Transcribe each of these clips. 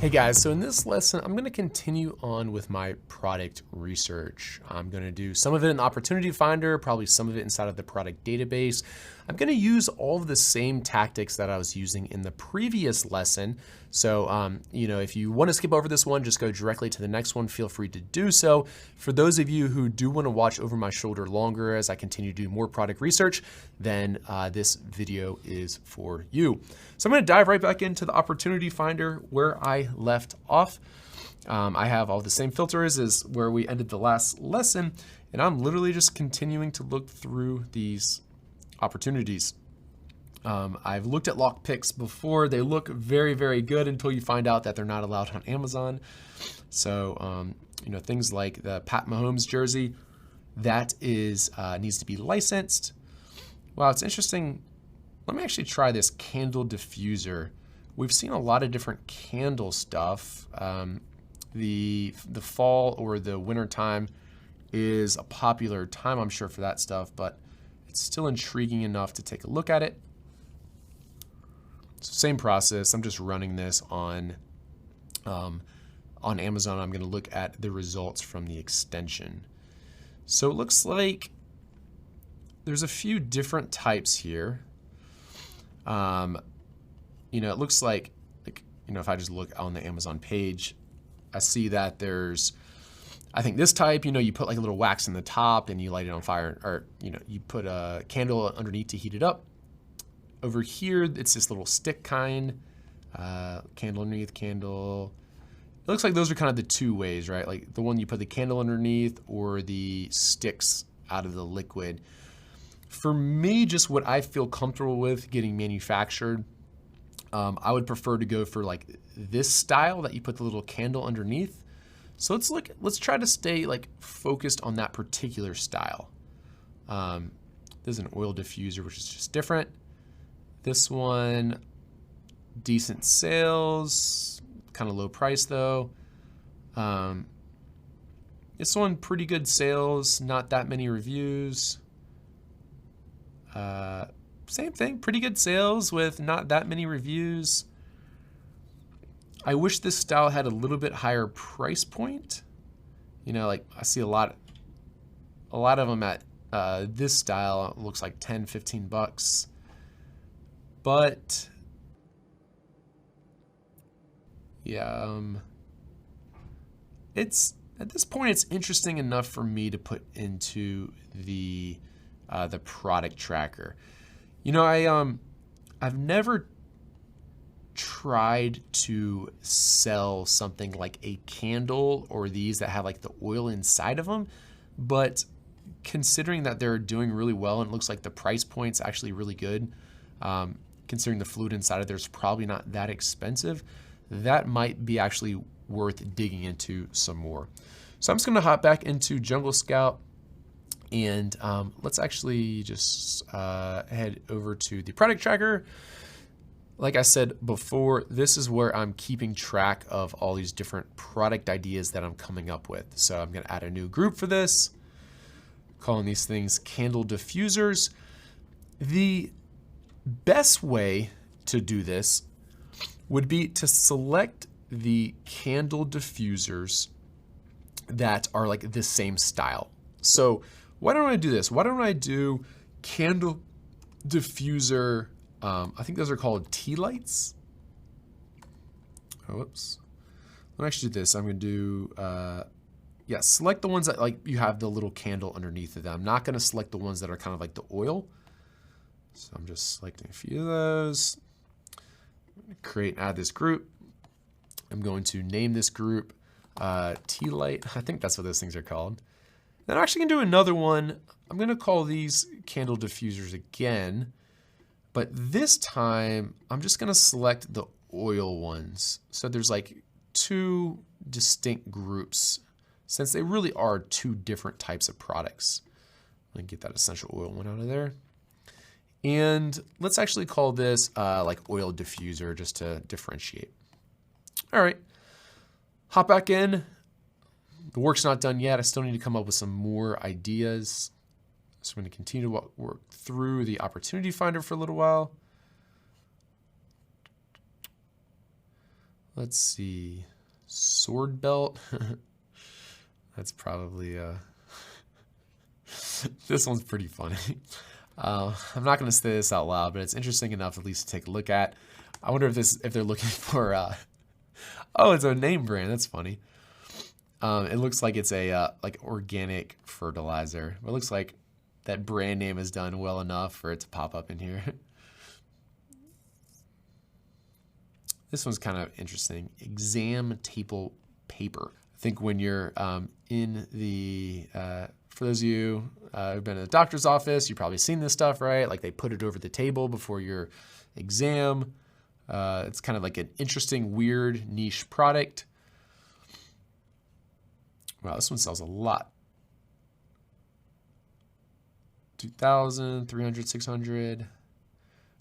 Hey guys, so in this lesson, I'm going to continue on with my product research. I'm going to do some of it in the Opportunity Finder, probably some of it inside of the product database. I'm going to use all of the same tactics that I was using in the previous lesson. So, if you want to skip over this one, just go directly to the next one, feel free to do so. For those of you who do want to watch over my shoulder longer as I continue to do more product research, then this video is for you. So I'm going to dive right back into the Opportunity Finder where I left off. I have all the same filters as where we ended the last lesson, and I'm literally just continuing to look through these opportunities. I've looked at lockpicks before. They look very, very good until you find out that they're not allowed on Amazon. So, things like the Pat Mahomes jersey, that is needs to be licensed. Wow, it's interesting. Let me actually try this candle diffuser. We've seen a lot of different candle stuff. The fall or the winter time is a popular time, I'm sure, for that stuff, but it's still intriguing enough to take a look at it. So same process. I'm just running this on Amazon. I'm going to look at the results from the extension. So it looks like there's a few different types here. It looks like if I just look on the Amazon page, I see that there's, I think this type, you put like a little wax in the top and you light it on fire, or, you put a candle underneath to heat it up. Over here, it's this little stick kind, candle underneath, candle. It looks like those are kind of the two ways, right? Like the one you put the candle underneath or the sticks out of the liquid. For me, just what I feel comfortable with getting manufactured, I would prefer to go for like this style that you put the little candle underneath. So let's try to stay like focused on that particular style. There's an oil diffuser, which is just different. This one, decent sales, kind of low price though. This one, pretty good sales, not that many reviews. Same thing, pretty good sales with not that many reviews. I wish this style had a little bit higher price point. Like I see a lot of them at this style. It looks like 10, 15 bucks. But yeah, it's at this point it's interesting enough for me to put into the product tracker. I've never tried to sell something like a candle or these that have like the oil inside of them, but considering that they're doing really well and it looks like the price point's actually really good, considering the fluid inside of there's probably not that expensive, that might be actually worth digging into some more. So I'm just gonna hop back into Jungle Scout and let's actually just head over to the product tracker. Like I said before, this is where I'm keeping track of all these different product ideas that I'm coming up with. So I'm gonna add a new group for this, calling these things candle diffusers. The best way to do this would be to select the candle diffusers that are like the same style. So why don't I do this? Why don't I do candle diffuser, I think those are called tea lights. Oh, whoops. Let me actually do this. I'm gonna do, select the ones that like you have the little candle underneath of them. I'm not gonna select the ones that are kind of like the oil. So I'm just selecting a few of those. I'm gonna add this group. I'm going to name this group tea light. I think that's what those things are called. Then I'm actually gonna do another one. I'm gonna call these candle diffusers again, but this time I'm just gonna select the oil ones. So there's like two distinct groups since they really are two different types of products. Let me get that essential oil one out of there. And let's actually call this like oil diffuser just to differentiate. All right, hop back in. The work's not done yet. I still need to come up with some more ideas. So I'm going to continue to work through the Opportunity Finder for a little while. Let's see. Sword belt. That's probably this one's pretty funny. I'm not going to say this out loud, but it's interesting enough at least to take a look at. I wonder if they're looking for oh, it's a name brand. That's funny. It looks like it's a like organic fertilizer. It looks like that brand name is done well enough for it to pop up in here. This one's kind of interesting. Exam table paper. I think when you're in the, for those of you who've been in the doctor's office, you've probably seen this stuff, right? Like they put it over the table before your exam. It's kind of like an interesting, weird niche product. Wow, this one sells a lot. 2,000, 300, 600.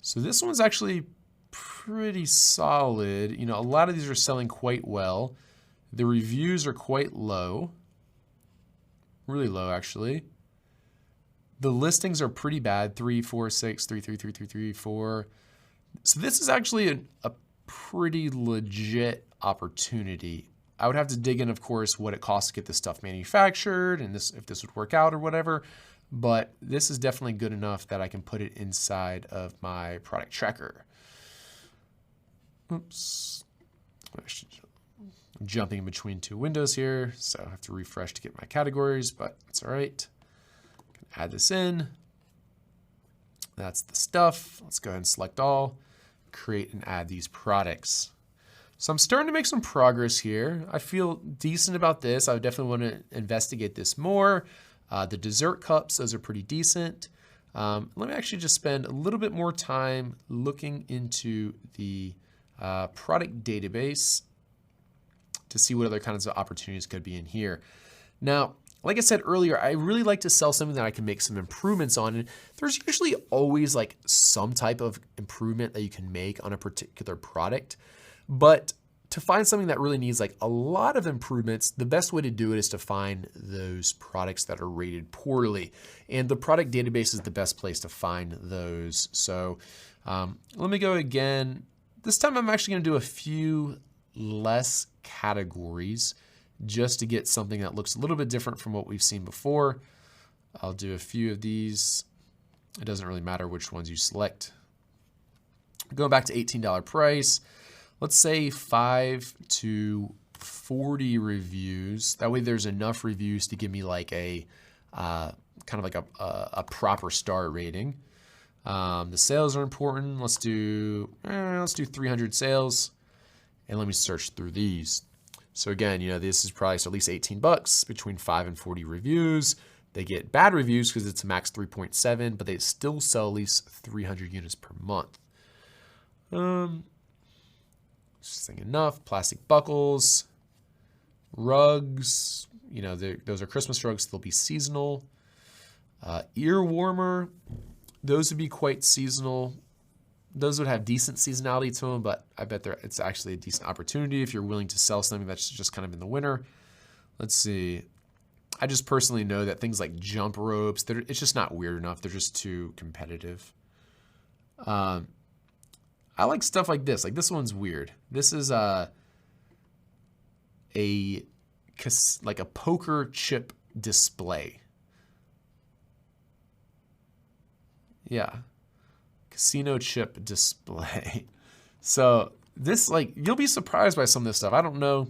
So this one's actually pretty solid. You know, a lot of these are selling quite well. The reviews are quite low. Really low, actually. The listings are pretty bad. 3, 4, 6, 3, 3, 3, 3, 3, 4. So this is actually a pretty legit opportunity. I would have to dig in, of course, what it costs to get this stuff manufactured and if this would work out or whatever. But this is definitely good enough that I can put it inside of my product tracker. Oops. I'm jumping between two windows here, so I have to refresh to get my categories, but that's all right. I can add this in. That's the stuff. Let's go ahead and select all, create and add these products. So I'm starting to make some progress here. I feel decent about this. I would definitely want to investigate this more. The dessert cups, those are pretty decent. Let me actually just spend a little bit more time looking into the product database to see what other kinds of opportunities could be in here. Now, like I said earlier, I really like to sell something that I can make some improvements on. And there's usually always like some type of improvement that you can make on a particular product. But to find something that really needs like a lot of improvements, the best way to do it is to find those products that are rated poorly. And the product database is the best place to find those. So let me go again. This time I'm actually going to do a few less categories just to get something that looks a little bit different from what we've seen before. I'll do a few of these. It doesn't really matter which ones you select. Going back to $18 price, let's say 5 to 40 reviews. That way there's enough reviews to give me like a kind of like a proper star rating. The sales are important. Let's do 300 sales, and let me search through these. So again, you know, this is priced at least $18 between 5 and 40 reviews. They get bad reviews because it's a max 3.7, but they still sell at least 300 units per month. Interesting enough. Plastic buckles, rugs. You know, those are Christmas rugs. They'll be seasonal. Ear warmer. Those would be quite seasonal. Those would have decent seasonality to them, but I bet it's actually a decent opportunity if you're willing to sell something that's just kind of in the winter. Let's see. I just personally know that things like jump ropes, it's just not weird enough. They're just too competitive. I like stuff like this. Like this one's weird. This is like a poker chip display. Yeah. Casino chip display. So this, like, you'll be surprised by some of this stuff. I don't know,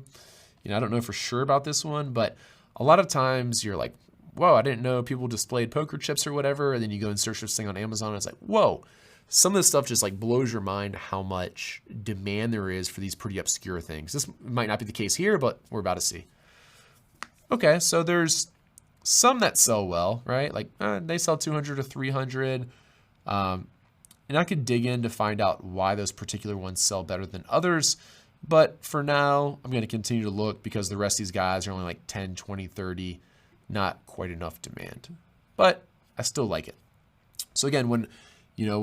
I don't know for sure about this one, but a lot of times you're like, whoa, I didn't know people displayed poker chips or whatever. And then you go and search this thing on Amazon and it's like, whoa, some of this stuff just like blows your mind how much demand there is for these pretty obscure things. This might not be the case here, but we're about to see. Okay, so there's some that sell well, right? Like they sell 200 to 300. And I could dig in to find out why those particular ones sell better than others. But for now, I'm going to continue to look because the rest of these guys are only like 10, 20, 30, not quite enough demand. But I still like it. So again, when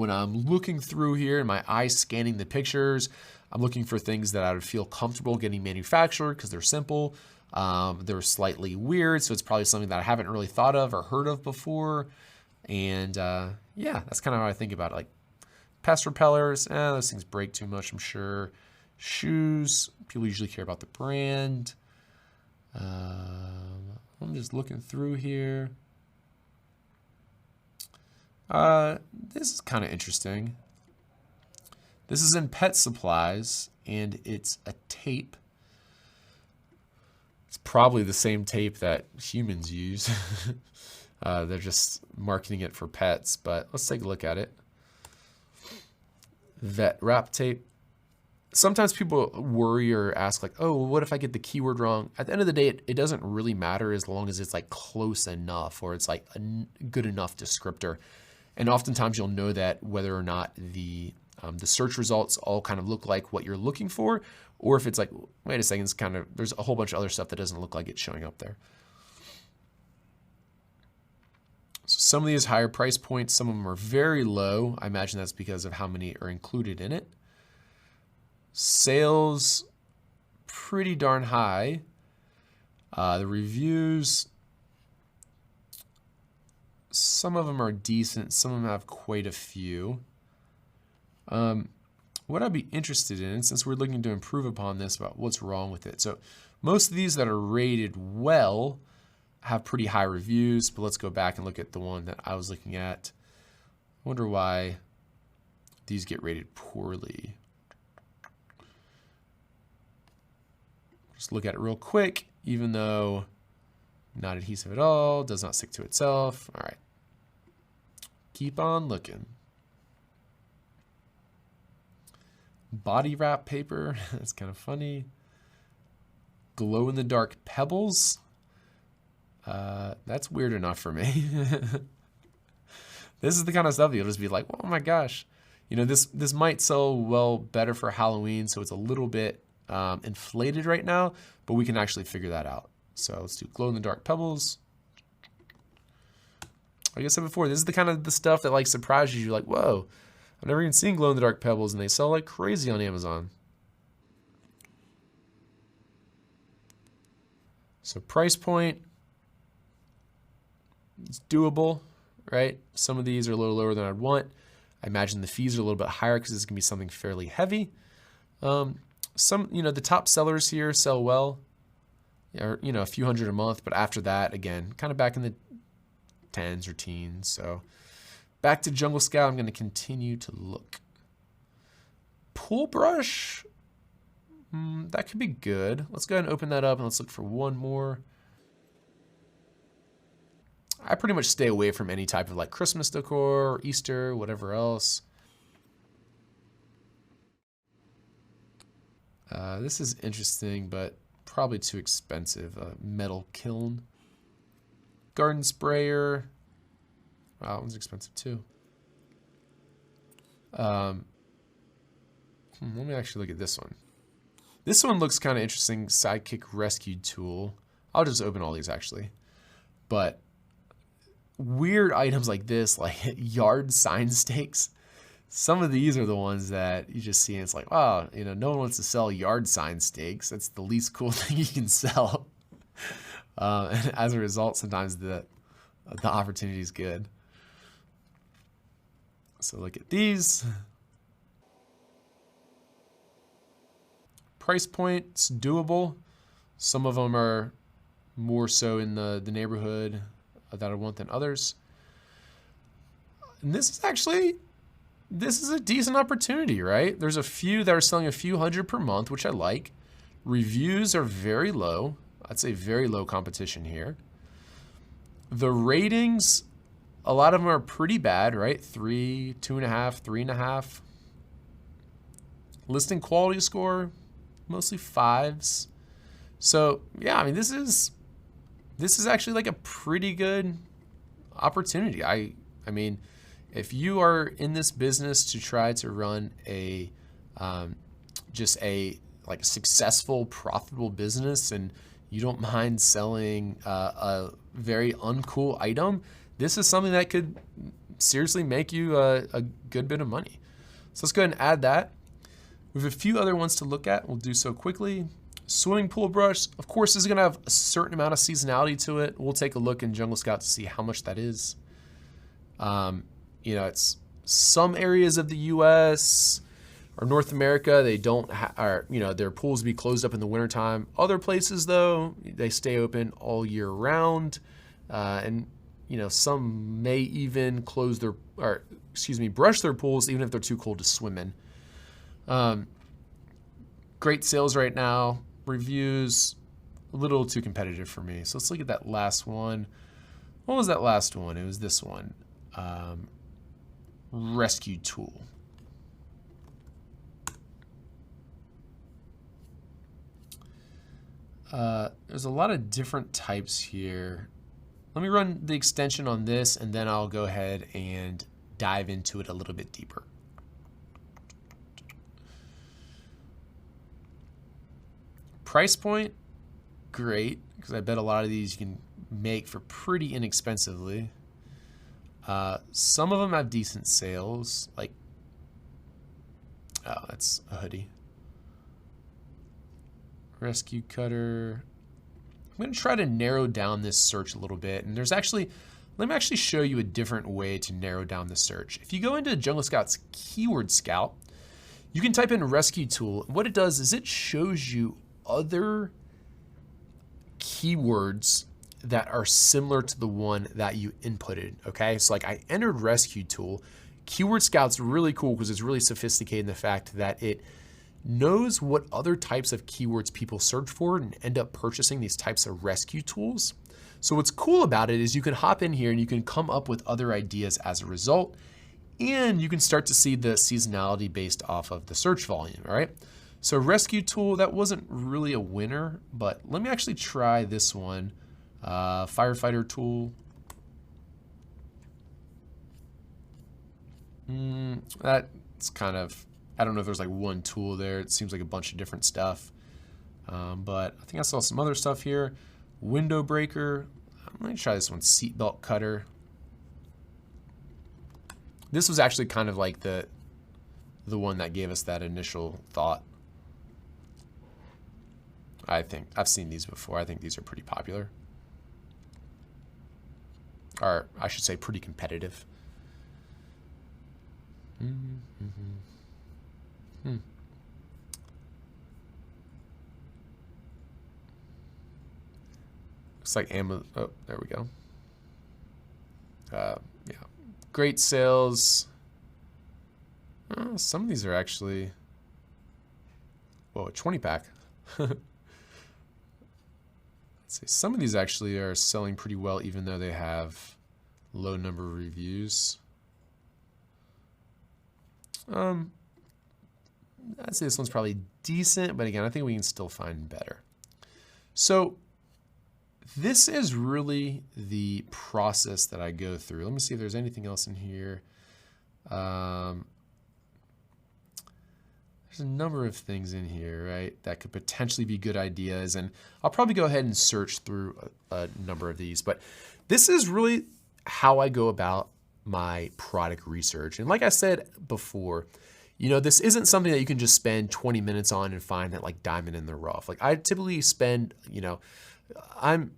I'm looking through here and my eyes scanning the pictures, I'm looking for things that I would feel comfortable getting manufactured because they're simple. They're slightly weird, so it's probably something that I haven't really thought of or heard of before. And yeah, that's kind of how I think about it. Like pest repellers, those things break too much, I'm sure. Shoes, people usually care about the brand. I'm just looking through here. This is kind of interesting. This is in pet supplies, and it's a tape. It's probably the same tape that humans use. They're just marketing it for pets, but let's take a look at it. Vet wrap tape. Sometimes people worry or ask like, oh, what if I get the keyword wrong? At the end of the day, it doesn't really matter as long as it's like close enough or it's like a good enough descriptor. And oftentimes you'll know that whether or not the search results all kind of look like what you're looking for, or if it's like, wait a second, it's kind of, there's a whole bunch of other stuff that doesn't look like it's showing up there. So some of these higher price points, some of them are very low. I imagine that's because of how many are included in it. Sales, pretty darn high. The reviews, some of them are decent. Some of them have quite a few. What I'd be interested in, since we're looking to improve upon this, about what's wrong with it. So most of these that are rated well have pretty high reviews, but let's go back and look at the one that I was looking at. I wonder why these get rated poorly. Just look at it real quick, even though not adhesive at all, does not stick to itself. All right, keep on looking. Body wrap paper, that's kind of funny. Glow in the dark pebbles. That's weird enough for me. This is the kind of stuff you'll just be like, oh my gosh. You know, this might sell well better for Halloween, so it's a little bit inflated right now, but we can actually figure that out. So let's do glow in the dark pebbles. Like I said before, this is the kind of the stuff that like surprises you. Like, whoa, I've never even seen glow in the dark pebbles, and they sell like crazy on Amazon. So price point, it's doable, right? Some of these are a little lower than I'd want. I imagine the fees are a little bit higher because it's gonna be something fairly heavy. Some, you know, the top sellers here sell well, or, you know, a few hundred a month, but after that, again, kind of back in the tens or teens. So back to Jungle Scout, I'm going to continue to look. Pool brush, that could be good. Let's go ahead and open that up and let's look for one more. I pretty much stay away from any type of like Christmas decor, or Easter, whatever else. This is interesting, but probably too expensive. Metal kiln. Garden sprayer. Wow, that one's expensive too. Let me actually look at this one. This one looks kind of interesting. Sidekick rescue tool. I'll just open all these actually. But weird items like this, like yard sign stakes. Some of these are the ones that you just see and it's like, wow, you know, no one wants to sell yard sign stakes. That's the least cool thing you can sell. And as a result, sometimes the opportunity is good. So look at these. Price points, doable. Some of them are more so in the neighborhood that I want than others. And this is a decent opportunity, right? There's a few that are selling a few hundred per month, which I like. Reviews are very low. I'd say very low competition here. The ratings, a lot of them are pretty bad, right? 3, 2.5, 3.5. Listing quality score, mostly 5s. So yeah, I mean, this is actually like a pretty good opportunity. I mean, if you are in this business to try to run a just a like successful, profitable business, and you don't mind selling a very uncool item, this is something that could seriously make you a good bit of money. So let's go ahead and add that. We have a few other ones to look at. We'll do so quickly. Swimming pool brush, of course, is gonna have a certain amount of seasonality to it. We'll take a look in Jungle Scout to see how much that is. You know, it's some areas of the US, or North America, they don't their pools be closed up in the wintertime. Other places though, they stay open all year round. And some may even brush their pools even if they're too cold to swim in. Great sales right now. Reviews, a little too competitive for me. So let's look at that last one. What was that last one? It was this one. Rescue tool. There's a lot of different types here. Let me run the extension on this and then I'll go ahead and dive into it a little bit deeper. Price point, great, because I bet a lot of these you can make for pretty inexpensively. Some of them have decent sales, like, oh, that's a hoodie. Rescue cutter. I'm going to try to narrow down this search a little bit. And let me actually show you a different way to narrow down the search. If you go into Jungle Scout's Keyword Scout, you can type in rescue tool. And what it does is it shows you other keywords that are similar to the one that you inputted, okay? So like I entered rescue tool. Keyword Scout's really cool because it's really sophisticated in the fact that it knows what other types of keywords people search for and end up purchasing these types of rescue tools. So what's cool about it is you can hop in here and you can come up with other ideas as a result, and you can start to see the seasonality based off of the search volume, all right? So rescue tool, that wasn't really a winner, but let me actually try this one. Firefighter tool. That's kind of, I don't know if there's like one tool there. It seems like a bunch of different stuff. But I think I saw some other stuff here. Window breaker. I'm going to try this one, seatbelt cutter. This was actually kind of like the one that gave us that initial thought. I think I've seen these before. I think these are pretty popular. Or I should say pretty competitive. Looks like Amazon. Oh, there we go. Yeah, great sales. Some of these are actually, whoa, a 20 pack. Let's see, some of these actually are selling pretty well even though they have low number of reviews. I'd say this one's probably decent, but again, I think we can still find better. So this is really the process that I go through. Let me see if there's anything else in here. There's a number of things in here, right, that could potentially be good ideas. And I'll probably go ahead and search through a number of these. But this is really how I go about my product research. And like I said before, this isn't something that you can just spend 20 minutes on and find that like diamond in the rough. Like I typically spend, I'm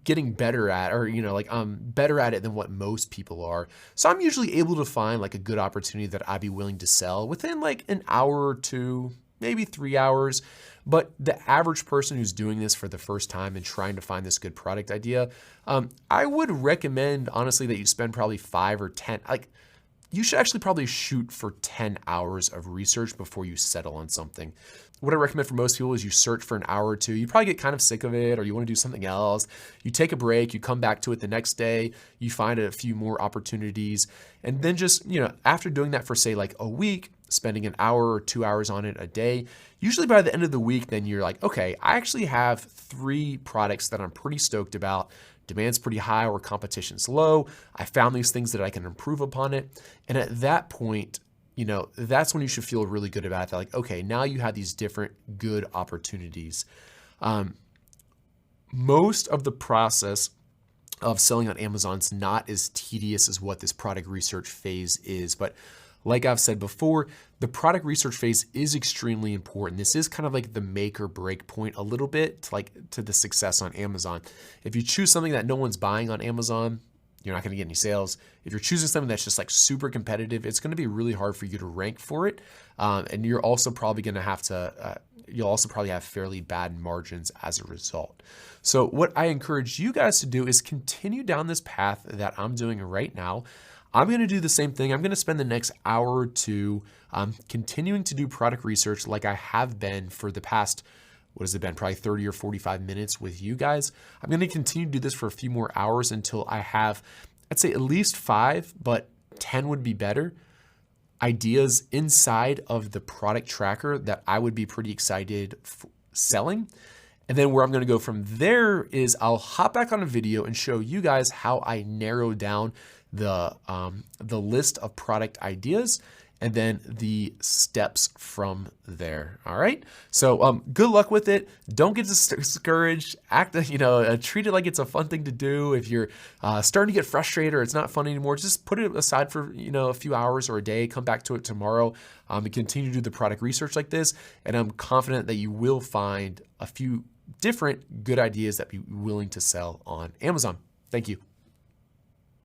getting better at, or like I'm better at it than what most people are. So I'm usually able to find like a good opportunity that I'd be willing to sell within like an hour or two, maybe 3 hours. But the average person who's doing this for the first time and trying to find this good product idea, I would recommend honestly that you spend probably 5 or 10, like you should actually probably shoot for 10 hours of research before you settle on something. What I recommend for most people is you search for an hour or two. You probably get kind of sick of it or you want to do something else. You take a break, you come back to it the next day, you find a few more opportunities. And then just, after doing that for say like a week, spending an hour or 2 hours on it a day, usually by the end of the week, then you're like, okay, I actually have 3 products that I'm pretty stoked about. Demand's pretty high or competition's low. I found these things that I can improve upon it. And at that point, that's when you should feel really good about it. They're like, okay, now you have these different good opportunities. Most of the process of selling on Amazon is not as tedious as what this product research phase is. But like I've said before, the product research phase is extremely important. This is kind of like the make or break point a little bit to the success on Amazon. If you choose something that no one's buying on Amazon, you're not going to get any sales. If you're choosing something that's just like super competitive, it's going to be really hard for you to rank for it. And you're also probably going to have to, you'll also probably have fairly bad margins as a result. So what I encourage you guys to do is continue down this path that I'm doing right now. I'm going to do the same thing. I'm going to spend the next hour or two continuing to do product research like I have been for the past, what has it been, probably 30 or 45 minutes with you guys. I'm going to continue to do this for a few more hours until I have, I'd say at least 5, but 10 would be better, ideas inside of the product tracker that I would be pretty excited for selling. And then where I'm going to go from there is I'll hop back on a video and show you guys how I narrow down the list of product ideas and then the steps from there. All right. So good luck with it. Don't get discouraged. Treat it like it's a fun thing to do. If you're starting to get frustrated or it's not fun anymore, just put it aside for a few hours or a day. Come back to it tomorrow and continue to do the product research like this. And I'm confident that you will find a few different good ideas that be willing to sell on Amazon. Thank you.